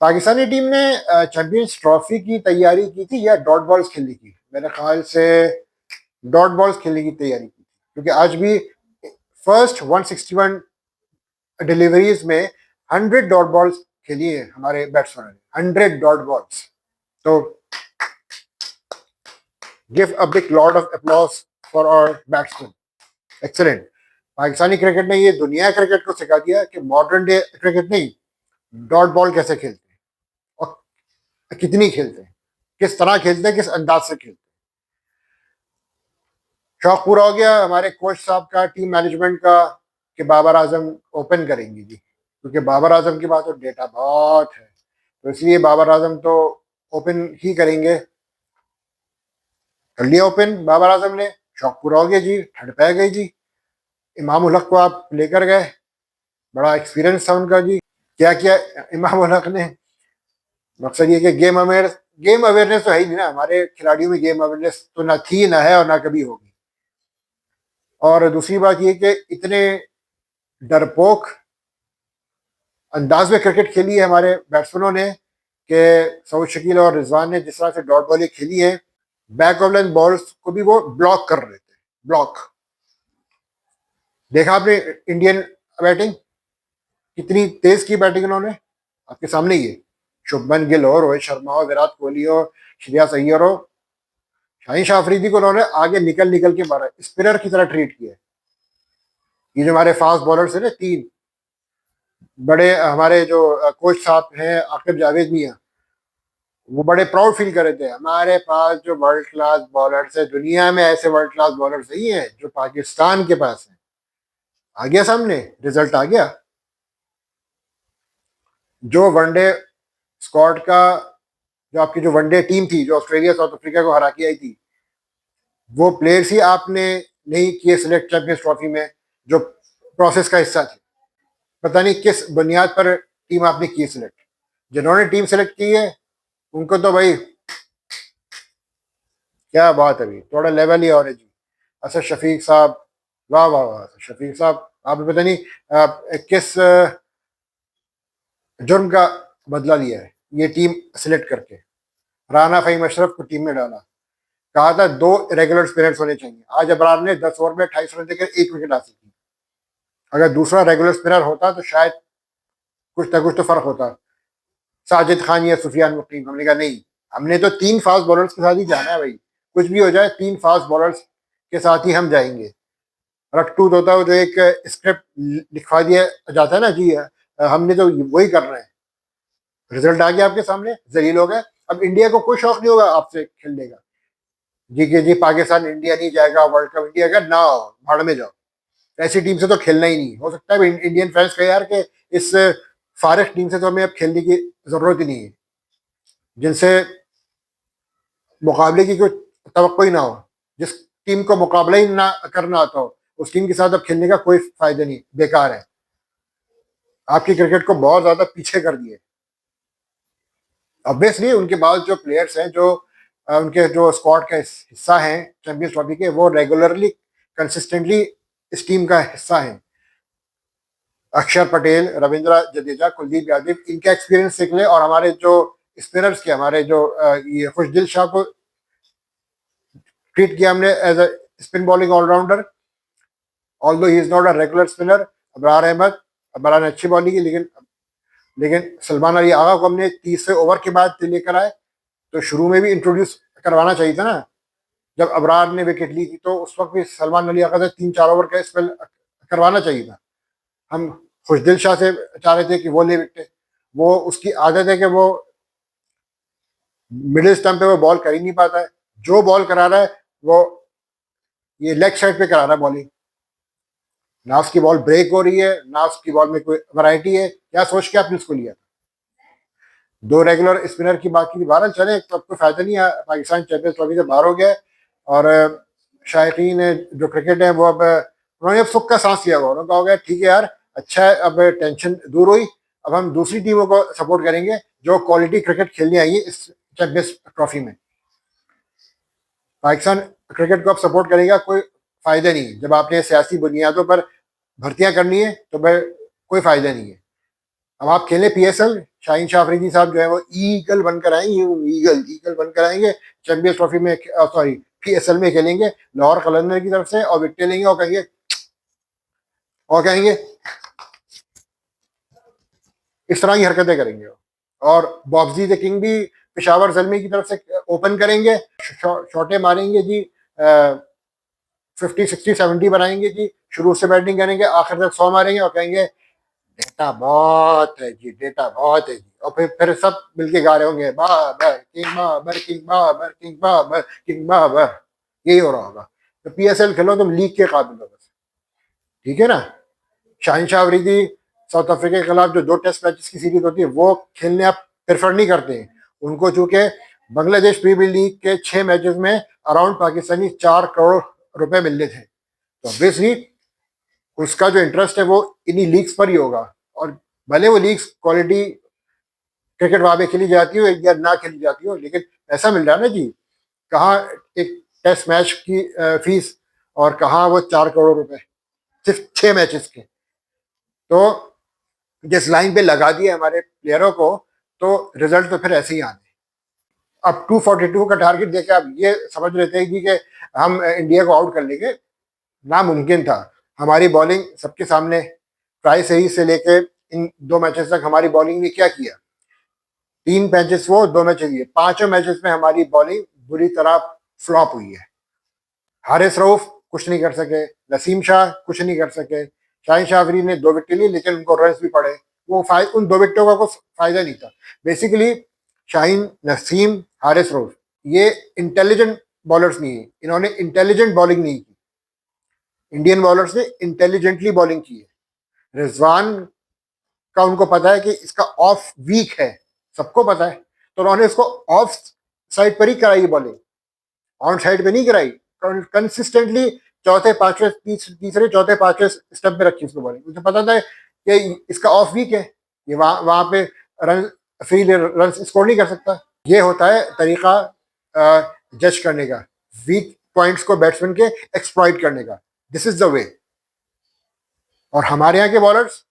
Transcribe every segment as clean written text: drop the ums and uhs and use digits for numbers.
Pakistani team ने champions trophy की तैयारी की थी या डॉट बॉल्स खेलने की? मेरे ख्याल से डॉट बॉल्स खेलने की तैयारी की थी, क्योंकि आज भी फर्स्ट 161 डिलीवरीज में 100 डॉट बॉल्स खेली है हमारे बैट्समैन ने, 100 डॉट बॉल्स। तो give a big lot of applause for our batsman. Excellent. Pakistani cricket ने ये दुनिया क्रिकेट को सिखा दिया कि मॉडर्न डे क्रिकेट नहीं, डॉट बॉल कैसे खेलते हैं और कितनी खेलते हैं, किस तरह खेलते हैं, किस अंदाज से खेलते हैं। शौक पूरा हो गया हमारे कोच साहब का, टीम मैनेजमेंट का, कि बाबर आजम ओपन करेंगे जी, क्योंकि बाबर आजम के पास तो डेटा बहुत है, तो इसलिए बाबर आजम तो ओपन ही करेंगे। कर लिया ओपन बाबर आजम ने, शौक पूरा हो गया जी, ठंड पै गई जी। इमाम उल हक को आप लेकर गए, बड़ा एक्सपीरियंस था उनका जी। क्या किया इमाम उल हक ने? मकसद ये कि गेम अवेयरनेस तो है ही नहीं ना हमारे खिलाड़ियों में, गेम अवेयरनेस तो ना थी, ना है और ना कभी होगी। और दूसरी बात ये कि इतने डरपोक अंदाज में क्रिकेट खेली है हमारे बैट्समैनों ने कि सऊद शकील और रिजवान ने जिस तरह से डॉट बॉलिंग खेली है, बैक ऑफ लाइन बॉल्स को भी वो ब्लॉक कर रहे थे। ब्लॉक देखा आपने इंडियन बैटिंग, कितनी तेज की बैटिंग उन्होंने, आपके सामने ही है। शुभमन गिल हो, रोहित शर्मा हो, विराट कोहली हो, श्रेयस अय्यर हो, शाहिन शाह अफरीदी को उन्होंने आगे निकल निकल के मारा, स्पिनर की तरह ट्रीट किया। ये जो हमारे फास्ट बॉलर्स है ना, तीन बड़े, हमारे जो कोच साहब हैं आकिब जावेद मियाँ, वो बड़े प्राउड फील कर रहे थे, हमारे पास जो वर्ल्ड क्लास बॉलर्स है, दुनिया में ऐसे वर्ल्ड क्लास बॉलर्स नहीं है जो पाकिस्तान के पास है। आ गया सामने, रिजल्ट आ गया। जो वनडे स्क्वाड का, जो आपकी जो वनडे टीम थी जो ऑस्ट्रेलिया साउथ अफ्रीका को हरा के आई थी, वो प्लेयर्स ही आपने नहीं किए सिलेक्ट चैंपियंस ट्रॉफी में, जो प्रोसेस का हिस्सा थे। पता नहीं किस बुनियाद पर टीम आपने की सिलेक्ट। जिन्होंने टीम सेलेक्ट की है उनको तो भाई क्या बात है, थोड़ा लेवल ही और है जी। असद शफीक साहब, वाह वाह वाह, शफीक साहब आपने पता नहीं किस जुर्म का बदला लिया है ये टीम सेलेक्ट करके। राना फहीम अशरफ को टीम में डाला, कहा था 2 रेगुलर स्पिनर्स होने चाहिए। आज अबरार ने 10 ओवर में 28 रन देकर 1 विकेट हासिल की। अगर दूसरा रेगुलर स्पिनर होता तो शायद कुछ ना कुछ तो फर्क होता, साजिद खान या सुफियान मुकीम। हमने कहा नहीं, हमने तो 3 फास्ट बॉलर्स के साथ ही जाना है भाई, कुछ भी हो जाए 3 फास्ट बॉलर्स के साथ ही हम जाएंगे। रट्टू होता है जो एक स्क्रिप्ट लिखवा दिया जाता है ना जी, हमने तो वही करना है। रिजल्ट आ गया आपके सामने, जलील हो गए। अब इंडिया को कोई शौक नहीं होगा आपसे खेलने का जी, कि जी पाकिस्तान इंडिया नहीं जाएगा वर्ल्ड कप, इंडिया का ना हो, भाड़ में जाओ, ऐसी टीम से तो खेलना ही नहीं। हो सकता है इंडियन फैंस कहे यार कि इस फारिग टीम से तो हमें अब खेलने की जरूरत ही नहीं है, जिनसे मुकाबले की कोई तवक्को ही ना हो, जिस टीम को मुकाबला ही ना करना आता हो, उस टीम के साथ अब खेलने का कोई फायदा नहीं, बेकार है। आपकी क्रिकेट को बहुत ज्यादा पीछे कर दिए। ऑब्वियसली उनके बाद जो प्लेयर्स हैं, जो उनके जो स्क्वाड का हिस्सा हैं चैंपियंस ट्रॉफी के, वो रेगुलरली कंसिस्टेंटली इस टीम का हिस्सा हैं। अक्षर पटेल, रविंद्र जडेजा, कुलदीप यादव, इनका एक्सपीरियंस सीख ले। और हमारे जो स्पिनर्स के, हमारे जो ये खुशदिल शाह को ट्रीट किया हमने as a spin bowling allrounder, although he is not a regular spinner. Abrar Ahmed, Abrar ने अच्छी बॉलिंग की, लेकिन सलमान अली आगा को हमने 30वें ओवर के बाद लेकर आए, तो शुरू में भी इंट्रोड्यूस करवाना चाहिए था ना। जब अबरार ने विकेट ली थी तो उस वक्त भी सलमान अली आगा से 3-4 ओवर का स्पेल करवाना चाहिए था। हम खुशदिल शाह से चाह रहे थे कि वो ले विकेट, वो उसकी आदत है कि वो मिडिल स्टंप पे वो बॉल कर ही नहीं पाता है। जो बॉल करा रहा है वो ये लेग साइड पे करा रहा है बॉलिंग, ना उसकी बॉल ब्रेक हो रही है, ना उसकी बॉल में कोई वैरायटी है। क्या सोच के आपने उसको लिया? 2 रेगुलर स्पिनर की बात की, 12 चले तो अब कोई फायदा नहीं है, पाकिस्तान चैंपियंस ट्रॉफी से बाहर हो गया। और शायकीन जो क्रिकेट है वो अब उन्होंने अब सुख का सांस लिया हुआ, उन्होंने कहा हो गया ठीक है यार, अच्छा है, अब टेंशन दूर हुई, अब हम दूसरी टीमों को सपोर्ट करेंगे जो क्वालिटी क्रिकेट खेलने आई है इस चैंपियंस ट्रॉफी में। पाकिस्तान क्रिकेट को अब सपोर्ट करेगा कोई फायदा नहीं। जब आपने सियासी बुनियादों पर भर्तियां करनी है तो भाई कोई फायदा नहीं है। अब आप खेलें PSL, शाहीन शाह अफरीदी साहब जो है वो ईगल बनकर आएंगे, ईगल ईगल बनकर आएंगे, चैंपियंस ट्रॉफी में, सॉरी PSL में खेलेंगे लाहौर कलंदर की तरफ से, और विकेट लेंगे और कहेंगे इस तरह की हरकतें करेंगे। और बॉब्जी द किंग भी पेशावर जलमी की तरफ से ओपन करेंगे, शॉटे मारेंगे जी, 50 60 70 बनाएंगे जी, शुरू से बैटिंग करेंगे आखिर तक 100 मारेंगे और कहेंगे डेटा बहुत है जी, डेटा बहुत है जी, और फिर सब मिलके गा रहे होंगे Babar king, Babar king, Babar king, Babar king, Babar. यही हो रहा होगा। तो PSL खेलो तुम लीग के काबिल हो बस, ठीक है ना। शाहिन शाह अफरीदी साउथ अफ्रीका के खिलाफ जो 2 टेस्ट मैचेस की सीरीज होती है वो खेलने आप प्रेफर नहीं करते हैं उनको, चूंकि बांग्लादेश प्रीमियर लीग के 6 मैचेस में अराउंड पाकिस्तानी 4 करोड़ रुपए मिलने थे, तो ऑब्वियसली उसका जो इंटरेस्ट है वो इन्हीं लीग्स पर ही होगा। और भले वो लीग्स क्वालिटी क्रिकेट वहां पे खेली जाती हो या ना खेली जाती हो, लेकिन ऐसा मिल रहा है ना जी, कहाँ एक टेस्ट मैच की फीस, और कहाँ वो 4 करोड़ रुपए सिर्फ 6 मैचेस के। तो जिस लाइन पे लगा दिए हमारे प्लेयरों को, तो रिजल्ट तो फिर ऐसे ही आने। अब 242 का टारगेट देके आप ये समझ लेते हैं कि हम इंडिया को आउट कर लेंगे, नामुमकिन था। हमारी बॉलिंग सबके सामने, ट्राई सही से लेके इन 2 मैचेस तक हमारी बॉलिंग ने क्या किया, 3 मैचेस वो 2 मैचेस ये, 5 मैचेस में हमारी बॉलिंग बुरी तरह फ्लॉप हुई है। हारिस रऊफ कुछ नहीं कर सके, नसीम शाह कुछ नहीं कर सके, शाहिन शाह अफरीदी ने 2 विकेट ली लेकिन उनको रन भी पड़े, वो उन 2 विकेटों का कोई फायदा नहीं था। बेसिकली शाहीन, नसीम, हारिस रऊफ ये इंटेलिजेंट बॉलर्स नहीं है, इन्होंने इंटेलिजेंट बॉलिंग नहीं की, इंडियन बॉलर्स ने इंटेलिजेंटली बॉलिंग की है। रिजवान का उनको पता है कि इसका ऑफ वीक है, सबको पता है, तो उन्होंने इसको ऑफ साइड पर ही कराई बॉलिंग, ऑन साइड पे नहीं कराई, कंसिस्टेंटली चौथे पांचवे तीसरे चौथे पांचवे स्टेप पे रखी उसको बॉलिंग, मुझे पता था कि इसका ऑफ वीक है, ये वहां वहां पे रन फ्री रन स्कोर नहीं कर सकता। ये होता है तरीका जज करने का, वीक पॉइंट्स को बैट्समैन के एक्सप्लॉइट करने का, दिस इज द वे। और हमारे यहाँ के बॉलर्स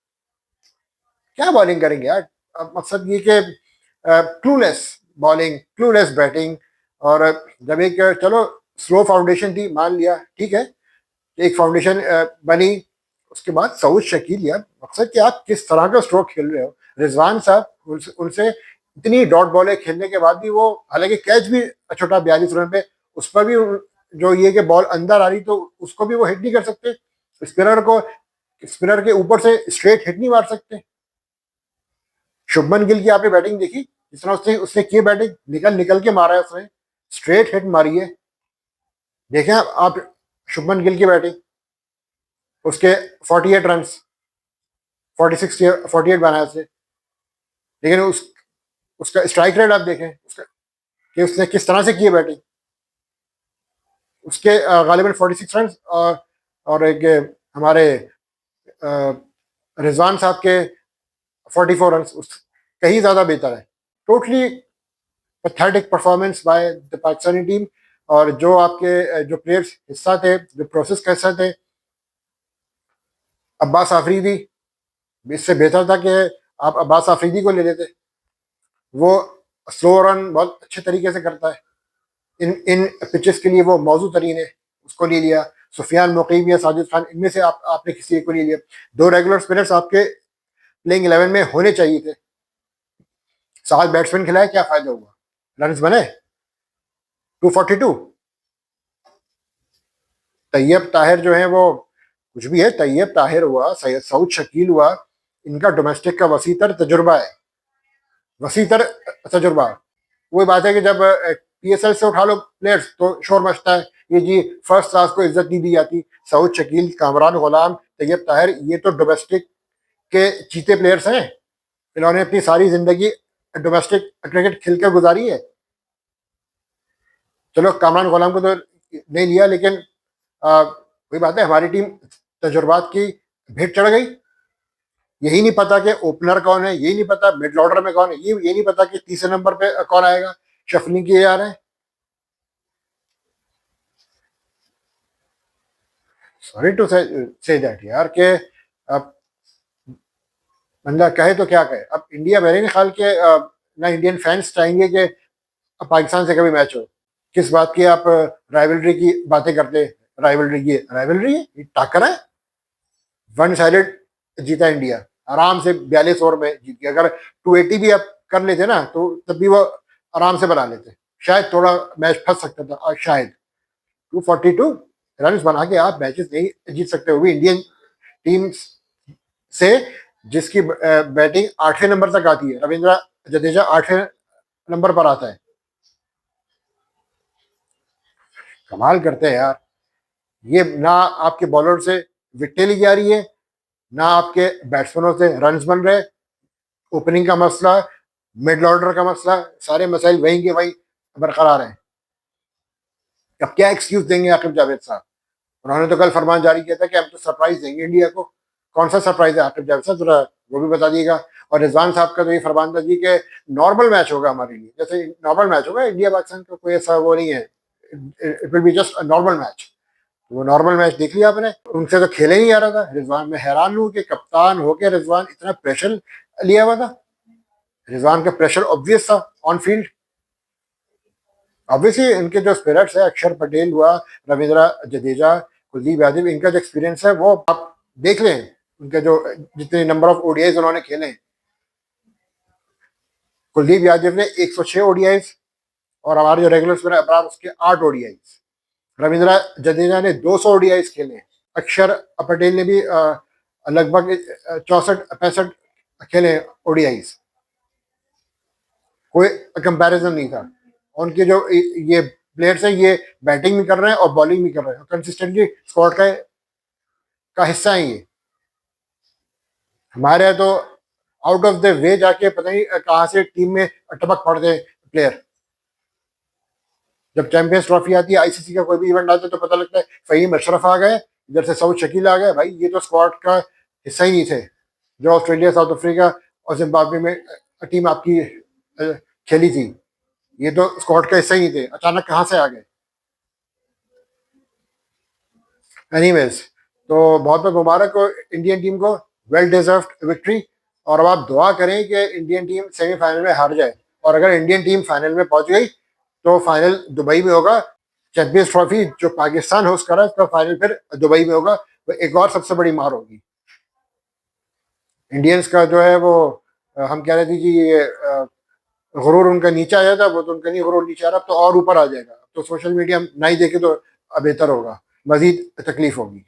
क्या बॉलिंग करेंगे यार, अब मकसद ये कि क्लूलेस बॉलिंग, क्लूलेस बैटिंग। और जब एक चलो स्लो फाउंडेशन थी, मान लिया ठीक है, एक फाउंडेशन बनी, उसके बाद सऊद शकील, यार मकसद कि आप किस तरह का स्ट्रोक खेल रहे हो। रिजवान साहब उनसे इतनी डॉट बॉलें खेलने के बाद भी वो, हालांकि कैच भी छोटा 42 रन पे, उस पर भी जो ये कि बॉल अंदर आ रही तो उसको भी वो हिट नहीं कर सकते, स्पिनर को, स्पिनर के ऊपर से स्ट्रेट हिट नहीं मार सकते। शुभमन गिल की आपने बैटिंग देखी, जिस तरह उसने उसने की बैटिंग, निकल निकल के मारा है उसने, स्ट्रेट हिट मारी है। देखें आप शुभमन गिल की बैटिंग, उसके 48 रन, 46 48 बनाया उसने, लेकिन उसका स्ट्राइक रेट आप देखें उसका, कि उसने किस तरह से की है बैटिंग। उसके गालिबन 46 रन, और एक हमारे रिजवान साहब के 44 रन, कहीं ज्यादा बेहतर है। Totally pathetic performance by the Pakistani team. और जो आपके जो प्लेयर्स हिस्सा थे, जो प्रोसेस का हिस्सा थे, अब्बास आफरीदी, इससे बेहतर था कि आप अब्बास आफरीदी को ले लेते, वो स्लो रन बहुत अच्छे तरीके से करता है, इन इन पिचेस के लिए वो मौजू तरीन है, उसको ले लिया। सुफियान मुकीम या साजिद खान, इनमें से आपने किसी एक को ले लिया। 2 रेगुलर स्पिनर्स आपके प्लेइंग 11 में होने चाहिए थे, 7 बैट्समैन खिलाए, क्या फायदा हुआ, रन बने 242। तैयब ताहिर जो है वो कुछ भी है, तैयब ताहिर हुआ, सैयद सऊद शकील हुआ, इनका डोमेस्टिक का वसीतर तजुर्बा है, वसीतर तजुर्बा। वही बात है कि जब PSL से उठा लो प्लेयर्स तो शोर मचता है, ये जी फर्स्ट क्लास को इज्जत नहीं दी जाती। सऊद शकील, कामरान गुलाम, तैयब ताहिर, ये तो डोमेस्टिक के चीते प्लेयर्स हैं, इन्होंने अपनी सारी जिंदगी डोमेस्टिक क्रिकेट खेल कर गुजारी है। चलो कामरान गुलाम को तो नहीं लिया, लेकिन वही बात है, हमारी टीम तजुर्बात की भेंट चढ़ गई। यही नहीं पता कि ओपनर कौन है, यही नहीं पता मिड ऑर्डर में कौन है, ये नहीं पता कि तीसरे नंबर पे कौन आएगा, शफलिंग किए जा रहे हैं। सॉरी टू से दैट यार, के अब बंदा कहे तो क्या कहे। अब इंडिया मेरे नहीं ख्याल के ना इंडियन फैंस चाहेंगे कि पाकिस्तान से कभी मैच हो। किस बात की आप राइवलरी की बातें करते। राइवलरी है, ये टाकर है। वन साइडेड जीता इंडिया आराम से, 42 ओवर में जीत गया। अगर 280 भी आप कर लेते ना तो तब भी वो आराम से बना लेते। शायद थोड़ा मैच फंस सकता था और शायद 242 रन बना के आप मैचेस नहीं जीत सकते, वो भी इंडियन टीम से जिसकी बैटिंग 8वें नंबर तक आती है। रविंद्र जडेजा 8वें नंबर पर आता है। कमाल करते हैं यार। ये ना आपके बॉलर से विकेटें ली जा रही है, ना आपके बैट्समैनों से रन्स बन रहे। ओपनिंग का मसला, मिडल ऑर्डर का मसला, सारे मसाइल वहीं के वहीं बरकरार हैं। अब क्या एक्सक्यूज देंगे आकिब जावेद साहब। उन्होंने तो कल फरमान जारी किया था कि हम तो सरप्राइज देंगे इंडिया को। कौन सा सरप्राइज है आकिब जावेद साहब, जरा वो भी बता दीजिएगा। और रिजवान साहब का तो ये फरमान था जी कि नॉर्मल मैच होगा हमारे लिए, जैसे नॉर्मल मैच होगा इंडिया पाकिस्तान का, कोई ऐसा वो नहीं है। It will be just a normal match. वो नॉर्मल मैच देख लिया आपने, उनसे तो खेले नहीं आ रहा था रिजवान। मैं हैरान हूँ कि कप्तान होके रिजवान इतना प्रेशर लिया हुआ था। रिजवान का प्रेशर ऑब्वियस था ऑन फील्ड। ऑब्वियसली इनके जो स्पिरिट्स है, अक्षर पटेल हुआ, रविंद्र जडेजा, कुलदीप यादव, इनका जो एक्सपीरियंस है वो आप देख लें। उनके जो जितने नंबर ऑफ ओडीआईज उन्होंने खेले। कुलदीप यादव ने 106 ओडीआईज और हमारे जो रेगुलर स्पिनर अबरार उसके 8 ओडीआईज। रविंद्र जडेजा ने 200 ओडीआईज खेले। अक्षर पटेल ने भी लगभग 64-65 खेले ओडीआईज। कोई कंपैरिजन नहीं था। उनके जो ये प्लेयर्स हैं ये बैटिंग भी कर रहे हैं और बॉलिंग भी कर रहे हैं, कंसिस्टेंटली स्क्वाड का हिस्सा है ये। हमारे यहाँ तो आउट ऑफ द वे जाके पता नहीं कहाँ से टीम में टपक पड़ते प्लेयर। जब चैंपियंस ट्रॉफी आती है, आईसीसी का कोई भी इवेंट आता है तो पता लगता है फहीम अशरफ आ गए, इधर से सऊद शकील आ गए। भाई ये तो स्क्वाड का हिस्सा ही नहीं थे। जो ऑस्ट्रेलिया, साउथ अफ्रीका और जिम्बाब्वे में टीम आपकी खेली थी, ये तो स्क्वाड का हिस्सा ही नहीं थे। अचानक कहाँ से आ गए। एनीवेज, तो बहुत बहुत मुबारक हो इंडियन टीम को, वेल डिजर्व्ड विक्ट्री। और अब आप दुआ करें कि इंडियन टीम सेमीफाइनल में हार जाए। और अगर इंडियन टीम फाइनल में पहुंच गई तो फाइनल दुबई में होगा। चैंपियंस ट्रॉफी जो पाकिस्तान होस्ट कर रहा है उसका फाइनल फिर दुबई में होगा। वो एक और सबसे बड़ी मार होगी इंडियंस का जो है वो। हम कह रहे थे कि ये गुरूर उनका नीचे आया था, वो तो उनका नहीं गुरूर नीचे आ रहा, अब तो और ऊपर आ जाएगा। तो सोशल मीडिया नहीं देखे तो बेहतर होगा, मजीद तकलीफ होगी।